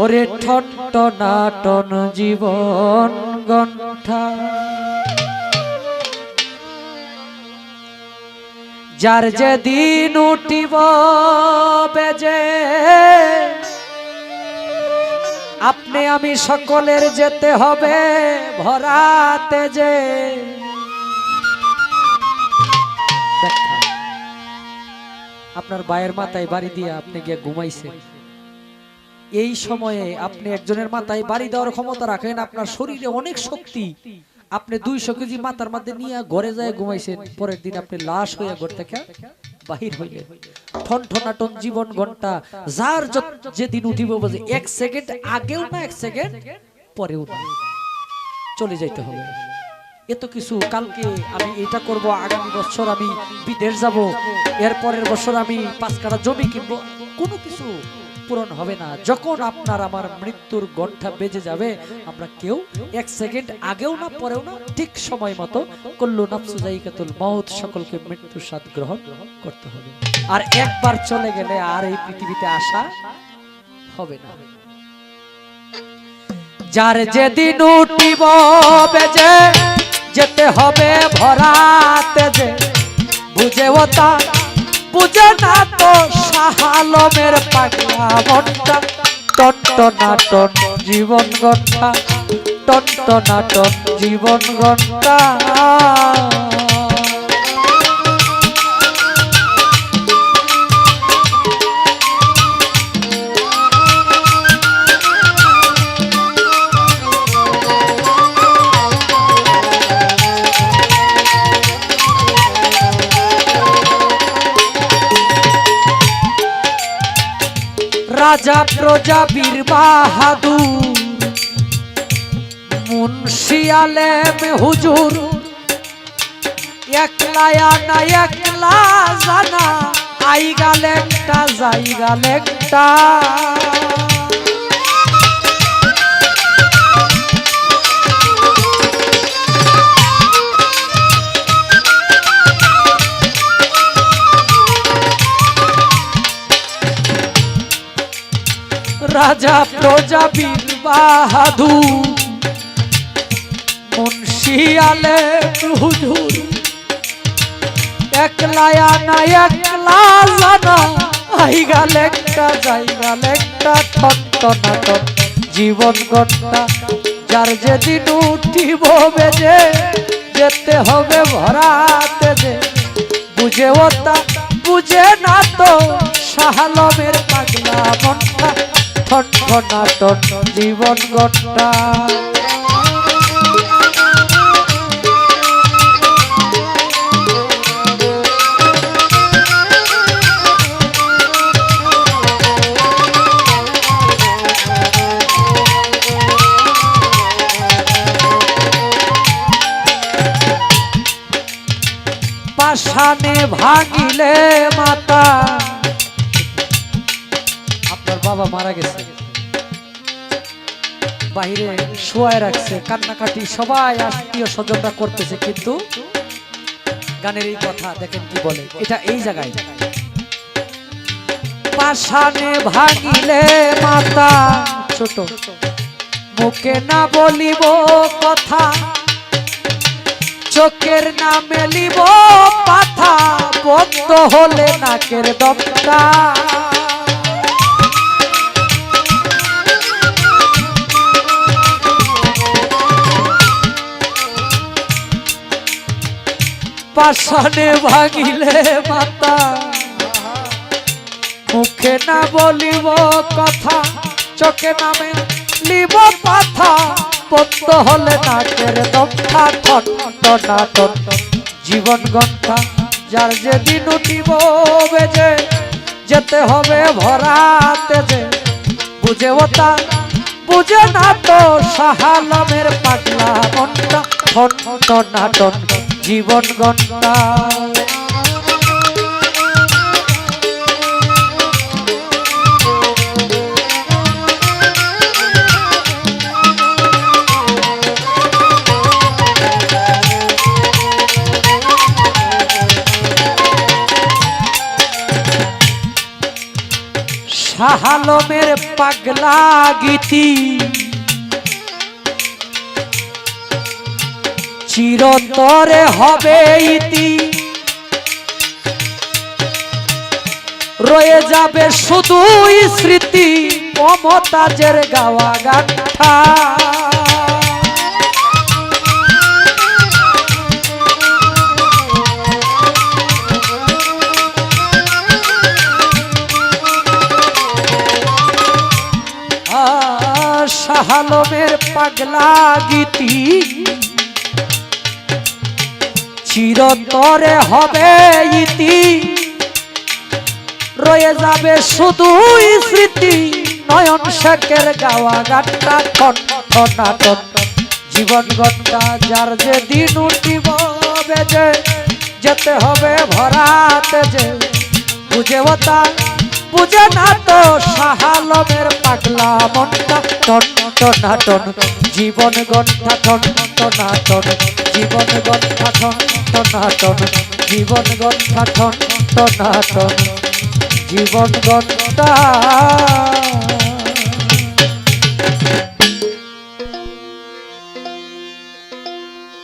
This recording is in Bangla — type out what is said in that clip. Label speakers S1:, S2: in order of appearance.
S1: ওরে ঠনটনাটন জীবন গন্থা যার যেদিন উঠিব বেজে আপনি আমি সকলের যেতে হবে ভরাতে যে আপনার বায়ের মাথায় বাড়ি দিয়ে আপনি গিয়ে ঘুমাইছেন। এই সময়ে আপনি একজনের মাথায় বাড়ি দেওয়ার ক্ষমতা রাখেন, আপনার শরীরে অনেক শক্তি, আপনি 200 কেজি মাথার মধ্যে নিয়ে ঘরে যায় ঘুমাইছেন, পরের দিন আপনি লাশ হয়ে ঘর থেকে বাহির হইলেন। ঠনঠনাটন জীবন ঘন্টা যার যেদিন উঠিব বলে 1 সেকেন্ড আগেও না 1 সেকেন্ড পরেও না, চলে যাইতে হবে। এত কিছু কালকে আমি এটা করব, আগামী বছর আমি বিদেশ যাব, এর পরের বছর আমি 5 কাঠা জমি কিনবো, কোনো কিছু পূরণ হবে না। যখন আপনার আমার মৃত্যুর ঘন্টা বেজে যাবে আমরা কেউ 1 সেকেন্ড আগেও না পরেও না, ঠিক সময় মতো কুল্লু নাফসু যায়িকাতুল মাউত, সকলকে মৃত্যুর স্বাদ গ্রহণ করতে হবে। আর একবার চলে গেলে আর এই পৃথিবীতে আসা হবে না। যার যেদিন উঠিব বেজে যেতে হবে ভরাতে যে বুঝে ওটা বুঝে না তো শাহালমের পাগলা মনটা। টনটনাটন জীবন ঘন্টা, টনটনাটন জীবন ঘন্টা। রাজা প্রজা বীর বাহাদুর মুন্সি আলেম হুজুর, একলা আনা একলা জানা, আই গালে একটা যাই গালে একটা। রাজা প্রজা বীর বাহাদুর মুন্সি আলেম হুজুর, একলা আনা একলা জানা, আই গালে একটা যাই গালে একটা। ঠনটনাটন জীবন ঘন্টা যার যেদিন উঠিব বেজে যেতে হবে ভরাতে যে বুঝে ওটা বুঝে না তো শাহালমের পাগলা মনটা। ঠনঠনাটন জীবন ঘন্টা। পাষাণে ভাঙিলে মাতা, আপনার বাবা মারা গেছে, বাহিরে শোয়ায় রাখছে, কান্নাকাটি সবাই আত্মীয় স্বজনরা করতেছে, কিন্তু গানের এই কথা দেখেন কি বলে, এটা এই জায়গায়। পাষাণে ভাঙিলে মাতা ছোট, মুখে না বলিব কথা, চোখের না মেলিব পাথা, বন্ধ হলে নাকের দমটা। পাষাণে ভাঙিলে মাতা, মুখে না বলিব কথা, চোখে না মেলিব পাথা, বন্ধ হলে নাকের দমটা। ঠনটনাটন জীবন ঘন্টা যার যেদিন উঠিব বেজে যেতে হবে ভরাতে যে বুঝে ওটা বুঝে না তো শাহালমের পাগলা মনটা। ঠনটনাটন জীবন ঘন্টা। শাহ আলমের পাগলা গীতি চিরতরে হবে ইতি, রয়ে যাবে শুধুই স্মৃতি মমতাজের গাওয়া গাথা। শাহ আলমের পাগলা গীতি চিরতরে হবে ইতি, রয়ে যাবে শুধুই স্মৃতি নয়ন শেখের গাওয়া গানটা ঠন ঠনাটন জীবন গন্ডা যার যে দিন উঠিব বেজে যেতে হবে ভরাতে যে বুঝে ওটা বুঝে না তো শাহ আলমের পাগলা মনটা টন টনাটন জীবন গন্ডা টন টনাটন জীবন গন্ডা টন টনাটন জীবন গন্ডা টন টনাটন জীবন গন্ডা